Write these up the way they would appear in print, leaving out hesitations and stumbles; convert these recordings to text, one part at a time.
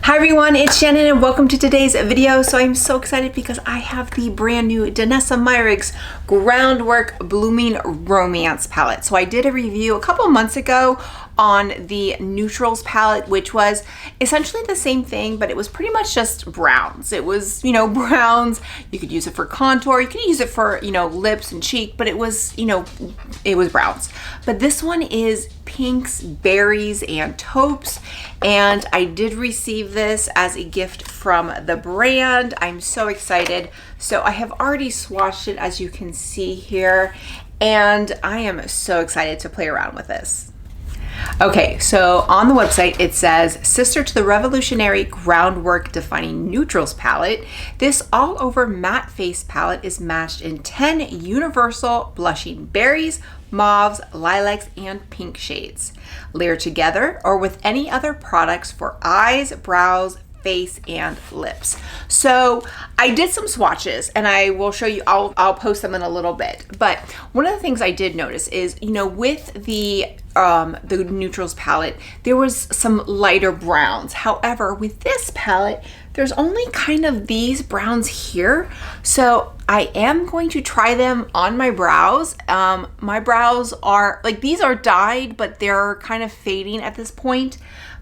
Hi everyone, it's Shannon and welcome to today's video. So I'm so excited because I have the brand new Danessa Myricks Groundwork Blooming Romance palette. So I did a review a couple months ago on the neutrals palette, which was essentially the same thing, but it was pretty much just browns. It was, browns. You could use it for contour, you could use it for, lips and cheek, but it was, it was browns. But this one is pinks, berries, and taupes. And I did receive this as a gift from the brand. I'm so excited. So I have already swatched it, as you can see here, and I am so excited to play around with this. Okay, so on the website it says, sister to the revolutionary Groundwork Defining Neutrals palette, this all-over matte face palette is matched in 10 universal blushing berries, mauves, lilacs, and pink shades. Layer together or with any other products for eyes, brows, face, and lips. So I did some swatches and I will show you, I'll post them in a little bit. But one of the things I did notice is, with the neutrals palette, there was some lighter browns. However, with this palette, there's only kind of these browns here. So I am going to try them on my brows. My brows are, these are dyed, but they're kind of fading at this point.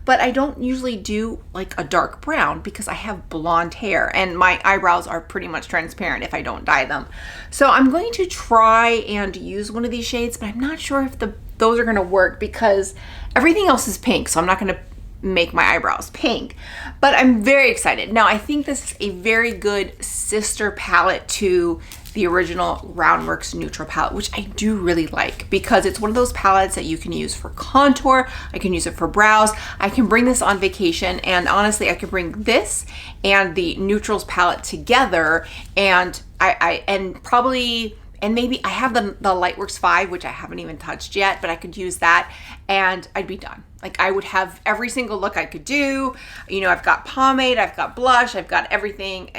But I don't usually do a dark brown because I have blonde hair and my eyebrows are pretty much transparent if I don't dye them. So I'm going to try and use one of these shades, but I'm not sure if those are gonna work because everything else is pink, so I'm not gonna make my eyebrows pink. But I'm very excited. Now I think this is a very good sister palette to the original Groundworks neutral palette, which I do really like because it's one of those palettes that you can use for contour. I can use it for brows. I can bring this on vacation, and honestly, I could bring this and the neutrals palette together, and maybe I have the Lightworks 5, which I haven't even touched yet, but I could use that and I'd be done. I would have every single look I could do. I've got pomade, I've got blush, I've got everything,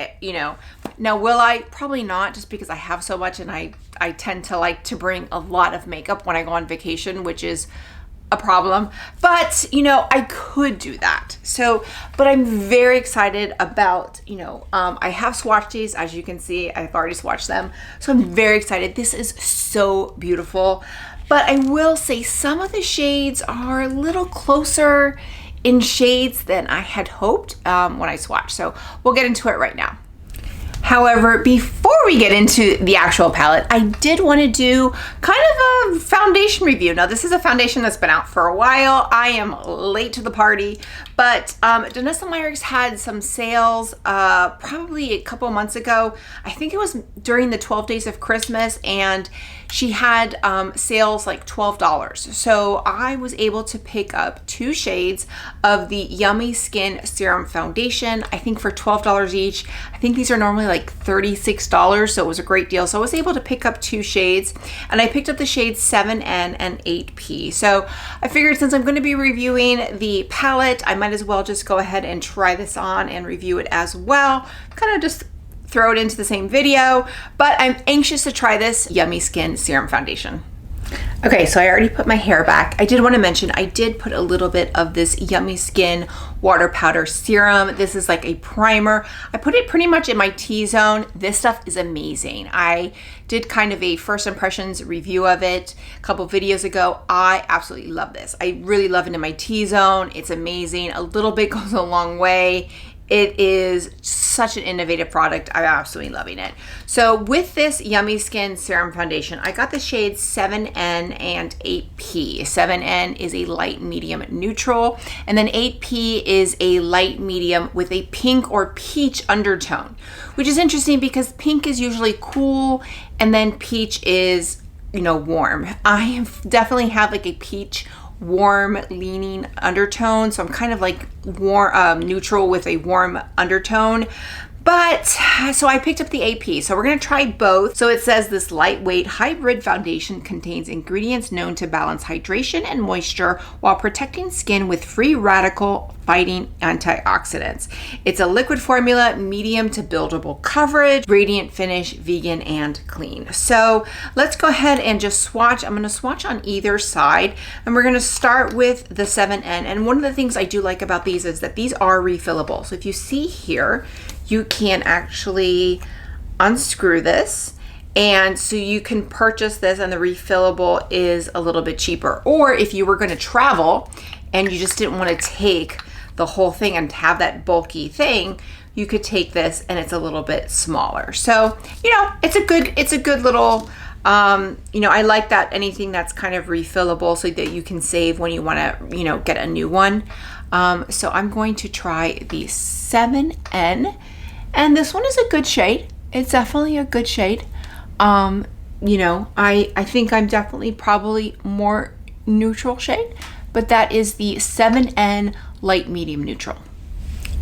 Now, will I? Probably not, just because I have so much and I tend to like to bring a lot of makeup when I go on vacation, which is a problem. But, I could do that. So, but I'm very excited about, I have swatched these, as you can see, I've already swatched them. So I'm very excited. This is so beautiful. But I will say some of the shades are a little closer in shades than I had hoped when I swatched. So we'll get into it right now. However, before we get into the actual palette, I did want to do kind of a foundation review. Now, this is a foundation that's been out for a while. I am late to the party, but Danessa Myricks had some sales probably a couple months ago. I think it was during the 12 days of Christmas, and she had sales like $12. So I was able to pick up 2 shades of the Yummy Skin Serum Foundation, I think for $12 each. I think these are normally like $36, so it was a great deal. So I was able to pick up 2 shades, and I picked up the shades 7N and 8P. So I figured since I'm going to be reviewing the palette, I might as well just go ahead and try this on and review it as well. Kind of just throw it into the same video, but I'm anxious to try this Yummy Skin Serum Foundation. Okay, so I already put my hair back. I did want to mention I did put a little bit of this Yummy Skin Water Powder Serum. This is like a primer. I put it pretty much in my T-zone. This stuff is amazing. I did kind of a first impressions review of it a couple videos ago. I absolutely love this. I really love it in my T-zone. It's amazing. A little bit goes a long way. It is such an innovative product. I'm absolutely loving it. So with this Yummy Skin Serum Foundation, I got the shades 7N and 8P. 7N is a light medium neutral, and then 8P is a light medium with a pink or peach undertone, which is interesting because pink is usually cool and then peach is, warm. I definitely have like a peach warm leaning undertone, so I'm kind of like warm neutral with a warm undertone. But so I picked up the AP, so we're going to try both. So it says this lightweight hybrid foundation contains ingredients known to balance hydration and moisture while protecting skin with free radical fighting antioxidants. It's a liquid formula, medium to buildable coverage, radiant finish, vegan and clean. So let's go ahead and just swatch. I'm going to swatch on either side, and we're going to start with the 7N. And one of the things I do like about these is that these are refillable. So if you see here, you can actually unscrew this, and so you can purchase this, and the refillable is a little bit cheaper. Or if you were going to travel and you just didn't want to take the whole thing and have that bulky thing, you could take this and it's a little bit smaller. So, you know, it's a good little, you know, I like that anything that's kind of refillable so that you can save when you want to, you know, get a new one. So I'm going to try the 7N, and this one is a good shade. It's definitely a good shade. You know, I think I'm definitely probably more neutral shade, but that is the 7N light medium neutral.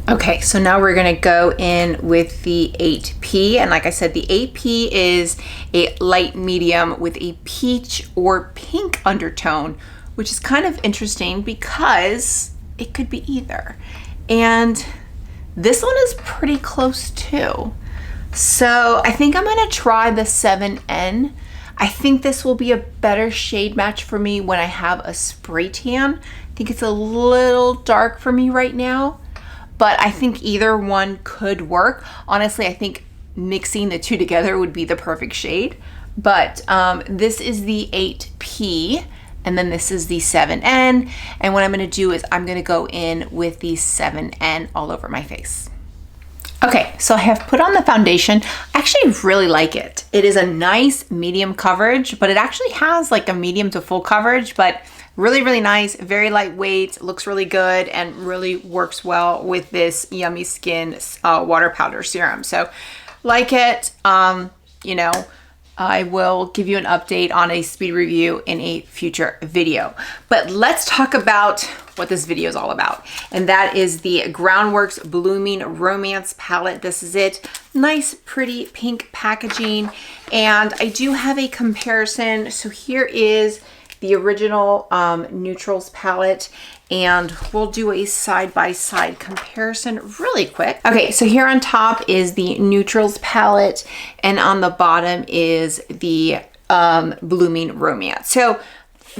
Okay, so now we're gonna go in with the 8P, and like I said, the 8P is a light medium with a peach or pink undertone, which is kind of interesting because it could be either. And this one is pretty close too. So I think I'm gonna try the 7N. I think this will be a better shade match for me when I have a spray tan. I think it's a little dark for me right now, but I think either one could work. Honestly, I think mixing the two together would be the perfect shade. But this is the 8P, and then this is the 7N. And what I'm gonna do is I'm gonna go in with the 7N all over my face. Okay, so I have put on the foundation. I actually really like it. It is a nice medium coverage, but it actually has like a medium to full coverage, but really, really nice, very lightweight, looks really good, and really works well with this Yummy Skin water powder serum. So like it, you know, I will give you an update on a speed review in a future video. But let's talk about what this video is all about. And that is the Groundworks Blooming Romance palette. This is it. Nice, pretty pink packaging. And I do have a comparison. So here is the original neutrals palette, and we'll do a side-by-side comparison really quick. Okay, so here on top is the neutrals palette, and on the bottom is the Blooming Romance. So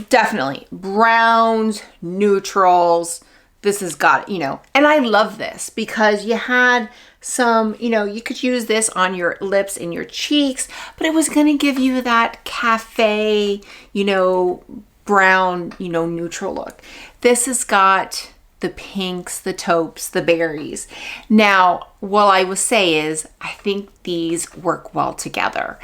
definitely browns, neutrals. This has got, you know, and I love this because you had some, you know, you could use this on your lips and your cheeks, but it was going to give you that cafe, you know, brown, you know, neutral look. This has got the pinks, the taupes, the berries. Now, what I will say is I think these work well together.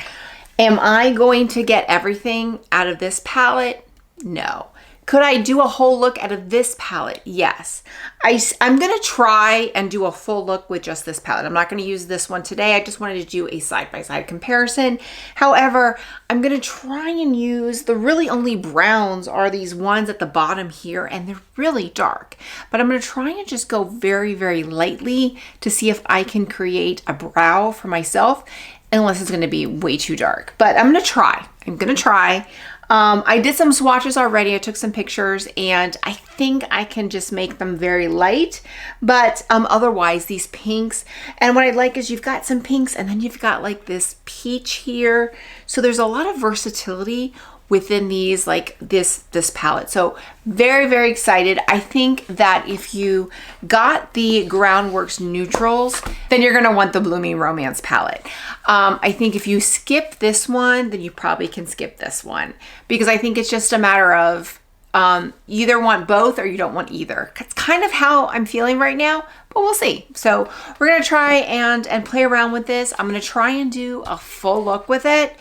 Am I going to get everything out of this palette? No. Could I do a whole look out of this palette? Yes. I'm going to try and do a full look with just this palette. I'm not going to use this one today. I just wanted to do a side-by-side comparison. However, I'm going to try and use the really only browns are these ones at the bottom here, and they're really dark. But I'm going to try and just go very, very lightly to see if I can create a brow for myself, unless it's going to be way too dark. But I'm going to try. I did some swatches already. I took some pictures, and I think I can just make them very light, but otherwise these pinks, and what I like is you've got some pinks and then you've got like this peach here. So there's a lot of versatility within these, like this palette. So very, very excited. I think that if you got the Groundworks neutrals, then you're gonna want the Blooming Romance palette. I think if you skip this one, then you probably can skip this one, because I think it's just a matter of you either want both or you don't want either. It's kind of how I'm feeling right now, but we'll see. So we're gonna try and play around with this. I'm gonna try and do a full look with it.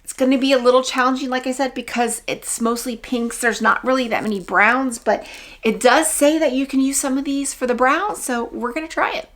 It's going to be a little challenging, like I said, because it's mostly pinks. There's not really that many browns, but it does say that you can use some of these for the brows, so we're going to try it.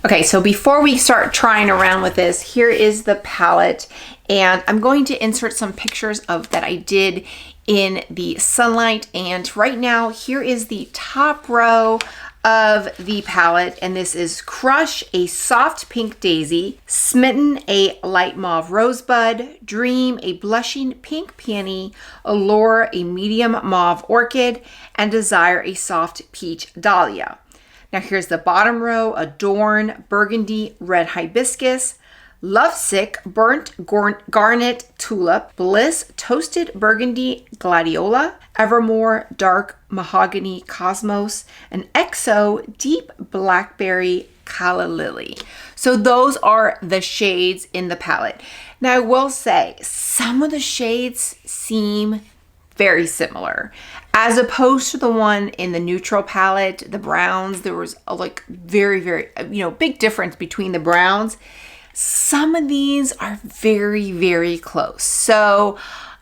Okay, so before we start trying around with this, here is the palette, and I'm going to insert some pictures of that I did in the sunlight. And right now, here is the top row of the palette, and this is Crush, a soft pink daisy, Smitten, a light mauve rosebud, Dream, a blushing pink peony, Allure, a medium mauve orchid, and Desire, a soft peach dahlia. Now here's the bottom row: Adorn, burgundy, red hibiscus, Lovesick, burnt garnet tulip, Bliss, toasted burgundy gladiola, Evermore, dark mahogany cosmos, and XO, deep blackberry calla lily. So those are the shades in the palette. Now I will say some of the shades seem very similar. As opposed to the one in the neutral palette, the browns, there was a like very, big difference between the browns. Some of these are very, very close. So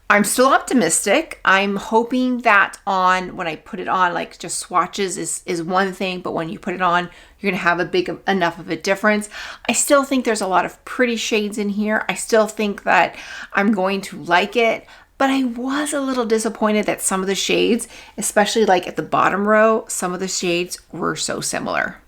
I'm still optimistic. I'm hoping that when I put it on, like just swatches is one thing, but when you put it on, you're gonna have a big enough of a difference. I still think there's a lot of pretty shades in here. I still think that I'm going to like it, but I was a little disappointed that some of the shades, especially like at the bottom row, some of the shades were so similar.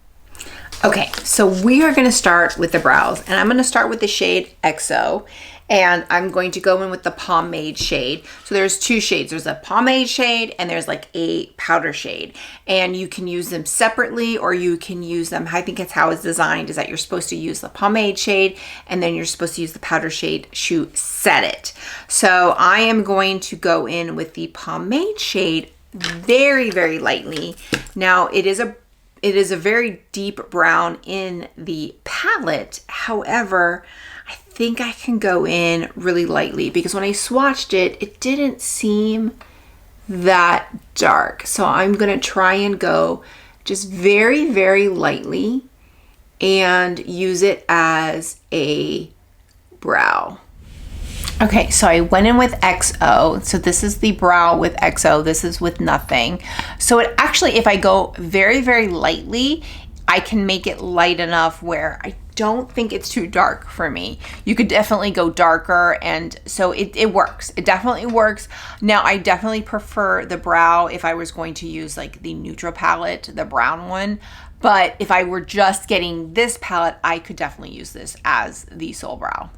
Okay, so we are gonna start with the brows, and I'm gonna start with the shade XO, and I'm going to go in with the pomade shade. So there's two shades. There's a pomade shade and there's like a powder shade, and you can use them separately or you can use them, I think it's how it's designed, is that you're supposed to use the pomade shade and then you're supposed to use the powder shade to set it. So I am going to go in with the pomade shade very, very lightly. Now it is a very deep brown in the palette. However, I think I can go in really lightly because when I swatched it, it didn't seem that dark. So I'm gonna try and go just very, very lightly and use it as a brow. Okay, so I went in with XO. So this is the brow with XO. This is with nothing. So it actually, if I go very, very lightly, I can make it light enough where I don't think it's too dark for me. You could definitely go darker, and so it works. It definitely works. Now, I definitely prefer the brow if I was going to use like the neutral palette, the brown one. But if I were just getting this palette, I could definitely use this as the sole brow.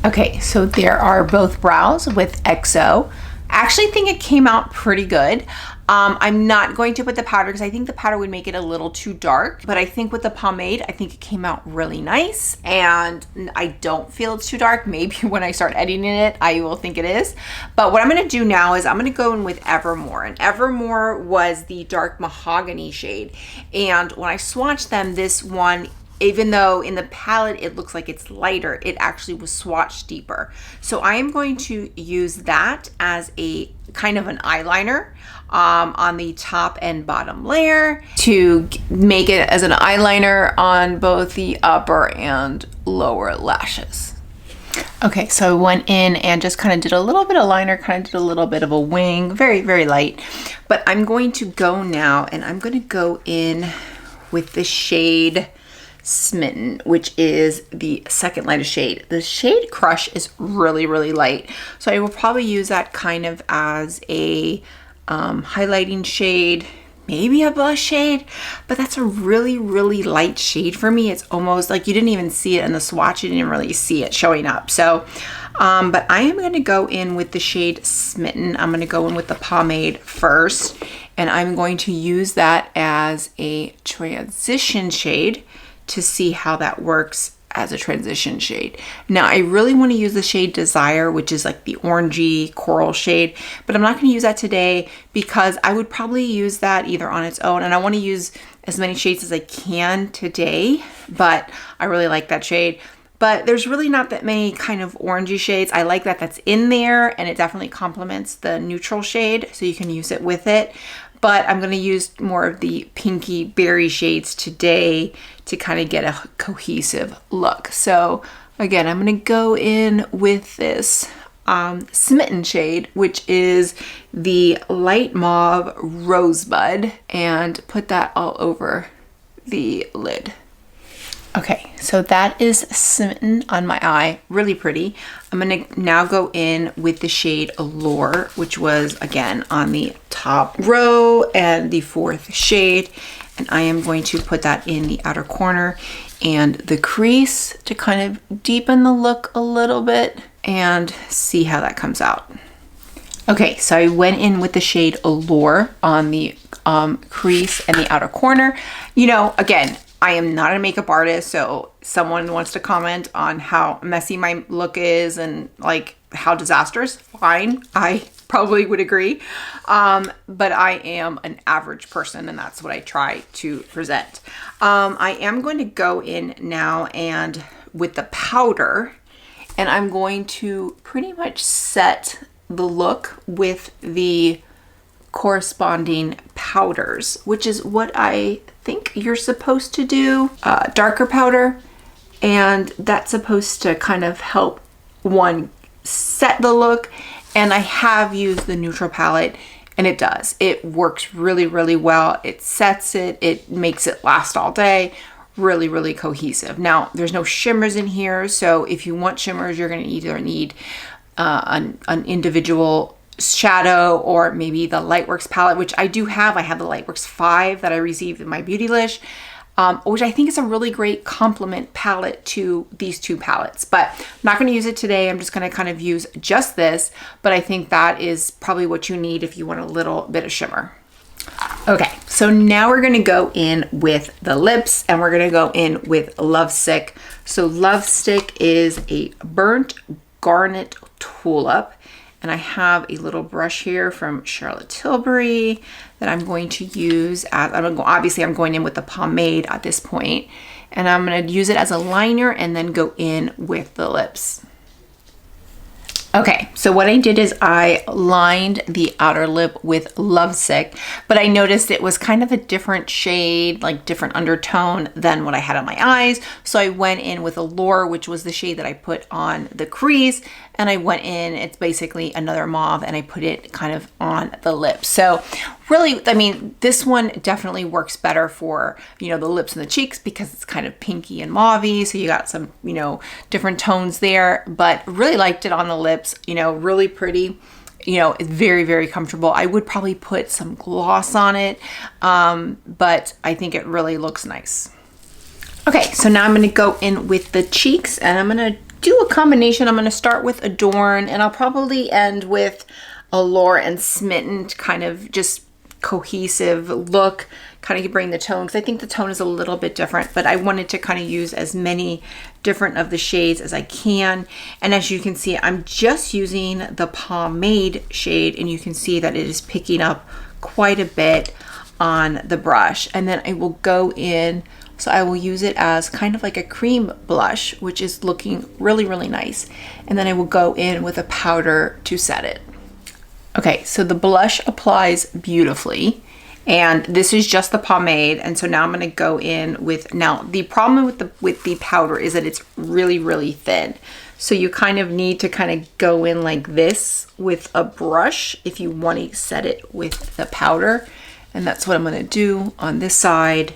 Okay, so there are both brows with XO. I actually think it came out pretty good. I'm not going to put the powder because I think the powder would make it a little too dark, but I think with the pomade, I think it came out really nice, and I don't feel it's too dark. Maybe when I start editing it, I will think it is. But what I'm gonna do now is I'm gonna go in with Evermore, and Evermore was the dark mahogany shade. And when I swatched them, this one, even though in the palette it looks like it's lighter, it actually was swatched deeper. So I am going to use that as a kind of an eyeliner on the top and bottom layer to make it as an eyeliner on both the upper and lower lashes. Okay, so I went in and just kind of did a little bit of liner, kind of did a little bit of a wing, very, very light. But I'm going to go now and I'm going to go in with the shade Smitten, which is the second lightest shade. The shade Crush is really, really light. So I will probably use that kind of as a highlighting shade, maybe a blush shade, but that's a really, really light shade for me. It's almost like you didn't even see it in the swatch. You didn't really see it showing up. So, but I am going to go in with the shade Smitten. I'm going to go in with the pomade first, and I'm going to use that as a transition shade to see how that works as a transition shade. Now, I really want to use the shade Desire, which is like the orangey coral shade, but I'm not going to use that today because I would probably use that either on its own, and I want to use as many shades as I can today, but I really like that shade. But there's really not that many kind of orangey shades. I like that that's in there, and it definitely complements the neutral shade, so you can use it with it. But I'm going to use more of the pinky berry shades today to kind of get a cohesive look. So again, I'm going to go in with this Smitten shade, which is the light mauve rosebud, and put that all over the lid. Okay, so that is Smitten on my eye, really pretty. I'm gonna now go in with the shade Allure, which was again on the top row and the 4th shade. And I am going to put that in the outer corner and the crease to kind of deepen the look a little bit and see how that comes out. Okay, so I went in with the shade Allure on the crease and the outer corner. You know, again, I am not a makeup artist, so someone wants to comment on how messy my look is and like how disastrous, fine. I probably would agree. But I am an average person and that's what I try to present. I am going to go in now and with the powder, and I'm going to pretty much set the look with the corresponding powders, which is what I think you're supposed to do. Darker powder, and that's supposed to kind of help one set the look. And I have used the neutral palette and it does. It works really, really well. It sets it, it makes it last all day. Really, really cohesive. Now, there's no shimmers in here, so if you want shimmers, you're gonna either need an individual shadow or maybe the Lightworks palette, which I do have. I have the Lightworks 5 that I received in my Beautylish, which I think is a really great complement palette to these 2 palettes. But I'm not going to use it today. I'm just going to kind of use just this, but I think that is probably what you need if you want a little bit of shimmer. Okay, so now we're going to go in with the lips, and we're going to go in with Lovesick. So Lovesick is a burnt garnet tulip. And I have a little brush here from Charlotte Tilbury that I'm going to use as, obviously I'm going in with the pomade at this point, and I'm going to use it as a liner and then go in with the lips. Okay, so what I did is I lined the outer lip with Lovesick, but I noticed it was kind of a different shade, like different undertone than what I had on my eyes. So I went in with Allure, which was the shade that I put on the crease, and I went in, it's basically another mauve, and I put it kind of on the lips. So really, I mean, this one definitely works better for, you know, the lips and the cheeks because it's kind of pinky and mauve-y. So you got some, you know, different tones there, but really liked it on the lips, you know, really pretty. You know, it's very, very comfortable. I would probably put some gloss on it, but I think it really looks nice. Okay, so now I'm gonna go in with the cheeks, and I'm gonna do a combination. I'm gonna start with Adorn, and I'll probably end with Allure and Smitten to kind of just cohesive look, kind of bring the tone, because I think the tone is a little bit different, but I wanted to kind of use as many different of the shades as I can. And as you can see, I'm just using the pomade shade, and you can see that it is picking up quite a bit on the brush. And then I will go in, so I will use it as kind of like a cream blush, which is looking really, really nice. And then I will go in with a powder to set it. Okay, so the blush applies beautifully, and this is just the pomade. And so now I'm gonna go in with, now the problem with the powder is that it's really, really thin. So you kind of need to kind of go in like this with a brush if you want to set it with the powder. And that's what I'm gonna do on this side,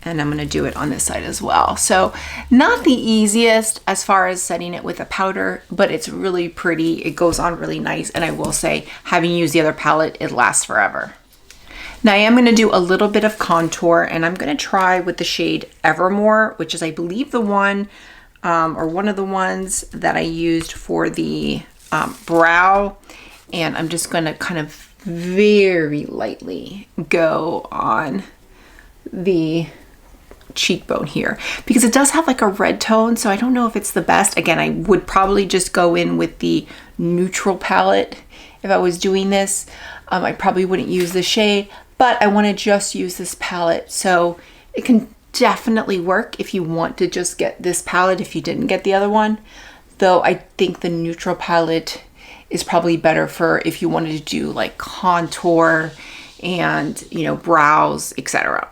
and I'm gonna do it on this side as well. So not the easiest as far as setting it with a powder, but it's really pretty. It goes on really nice. And I will say, having used the other palette, it lasts forever. Now I am gonna do a little bit of contour, and I'm gonna try with the shade Evermore, which is I believe the one, or one of the ones that I used for the brow. And I'm just gonna kind of very lightly go on the cheekbone here, because it does have like a red tone, so I don't know if it's the best. Again, I would probably just go in with the neutral palette if I was doing this. I probably wouldn't use the shade, but I want to just use this palette, so it can definitely work if you want to just get this palette if you didn't get the other one. Though I think the neutral palette is probably better for if you wanted to do like contour and, you know, brows, etc.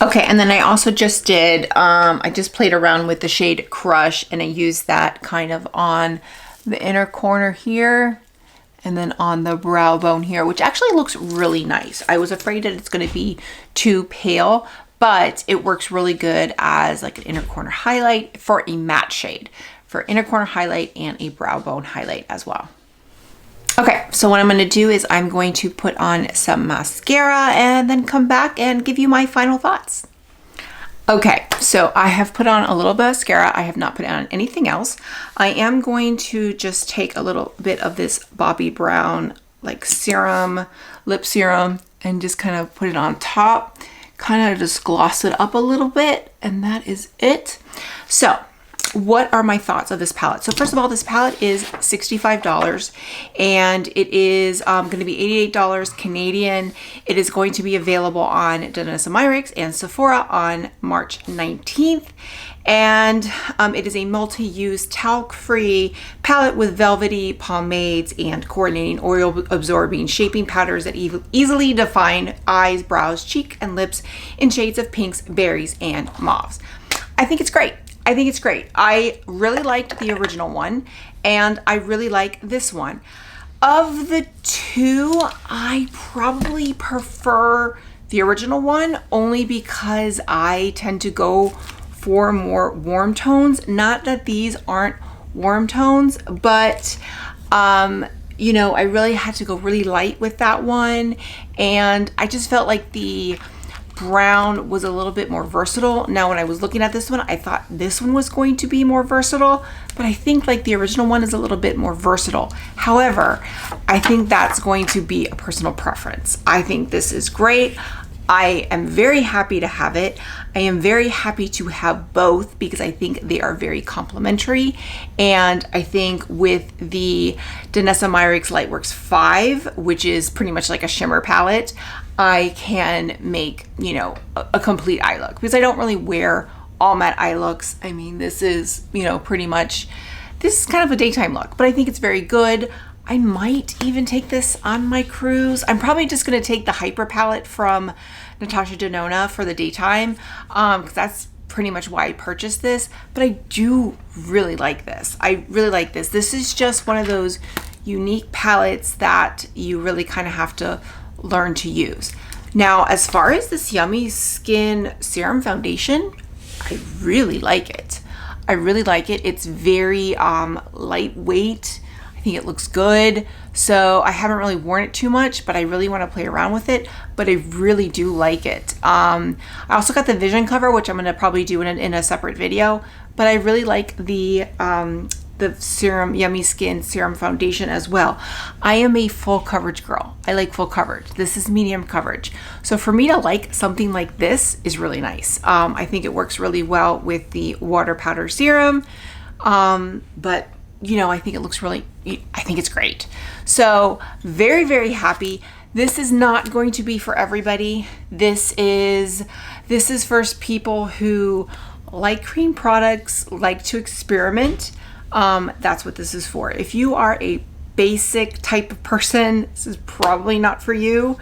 Okay, and then I also just did, I just played around with the shade Crush, and I used that kind of on the inner corner here, and then on the brow bone here, which actually looks really nice. I was afraid that it's gonna be too pale, but it works really good as like an inner corner highlight for a matte shade, for inner corner highlight and a brow bone highlight as well. Okay, so what I'm going to do is I'm going to put on some mascara and then come back and give you my final thoughts. Okay, so I have put on a little bit of mascara. I have not put on anything else. I am going to just take a little bit of this Bobbi Brown like serum, lip serum, and just kind of put it on top, kind of just gloss it up a little bit, and that is it. So what are my thoughts of this palette? So first of all, this palette is $65 and it is going to be $88 Canadian. It is going to be available on Danessa Myricks and Sephora on March 19th. And it is a multi-use talc-free palette with velvety pomades and coordinating oil-absorbing shaping powders that easily define eyes, brows, cheek, and lips in shades of pinks, berries, and mauves. I think it's great. I think it's great. I really liked the original one and I really like this one. Of the two, I probably prefer the original one only because I tend to go for more warm tones. Not that these aren't warm tones, but you know, I really had to go really light with that one, and I just felt like the brown was a little bit more versatile. Now when I was looking at this one, I thought this one was going to be more versatile, but I think like the original one is a little bit more versatile. However, I think that's going to be a personal preference. I think this is great. I am very happy to have it. I am very happy to have both because I think they are very complementary. And I think with the Danessa Myricks Lightworks 5, which is pretty much like a shimmer palette, I can make, you know, a complete eye look because I don't really wear all matte eye looks. I mean, this is, you know, pretty much, this is kind of a daytime look, but I think it's very good. I might even take this on my cruise. I'm probably just going to take the Hyper palette from Natasha Denona for the daytime because that's pretty much why I purchased this. But I do really like this. I really like this. This is just one of those unique palettes that you really kind of have to learn to use. Now, as far as this Yummy Skin Serum Foundation, I really like it. I really like it. It's very lightweight. I think it looks good. So I haven't really worn it too much, but I really want to play around with it. But I really do like it. I also got the Vision cover, which I'm going to probably do in a separate video. But I really like the serum Yummy Skin Serum Foundation as well. I am a full coverage girl. I like full coverage. This is medium coverage. So for me to like something like this is really nice. I think it works really well with the water powder serum. But you know, I think it looks really, I think it's great. So very, very happy. This is not going to be for everybody. This is for people who like cream products, like to experiment. That's what this is for. If you are a basic type of person, this is probably not for you.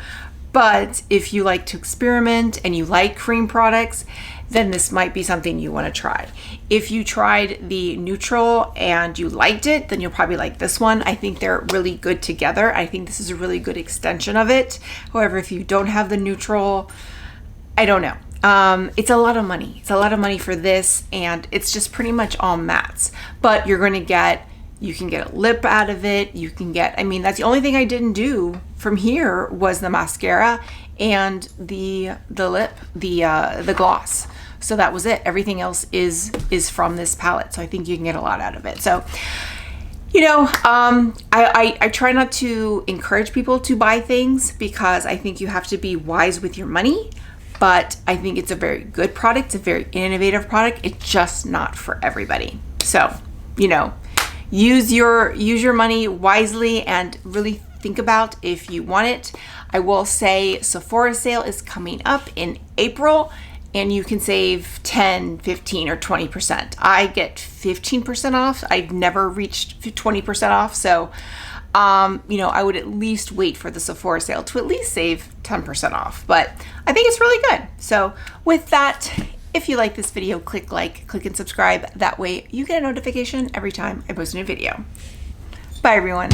But if you like to experiment and you like cream products, then this might be something you want to try. If you tried the neutral and you liked it, then you'll probably like this one. I think they're really good together. I think this is a really good extension of it. However, if you don't have the neutral, I don't know. It's a lot of money. It's a lot of money for this, and it's just pretty much all mattes. But you're going to get, you can get a lip out of it. You can get, I mean, that's the only thing I didn't do from here was the mascara and the lip, the gloss. So that was it. Everything else is from this palette. So I think you can get a lot out of it. So, you know, I try not to encourage people to buy things because I think you have to be wise with your money. But I think it's a very good product. It's a very innovative product. It's just not for everybody. So, you know, use your money wisely and really think about if you want it. I will say Sephora sale is coming up in April, and you can save 10, 15, or 20%. I get 15% off. I've never reached 20% off. So, you know, I would at least wait for the Sephora sale to at least save 10% off. But I think it's really good. So with that, if you like this video, click like, click and subscribe. That way you get a notification every time I post a new video. Bye, everyone.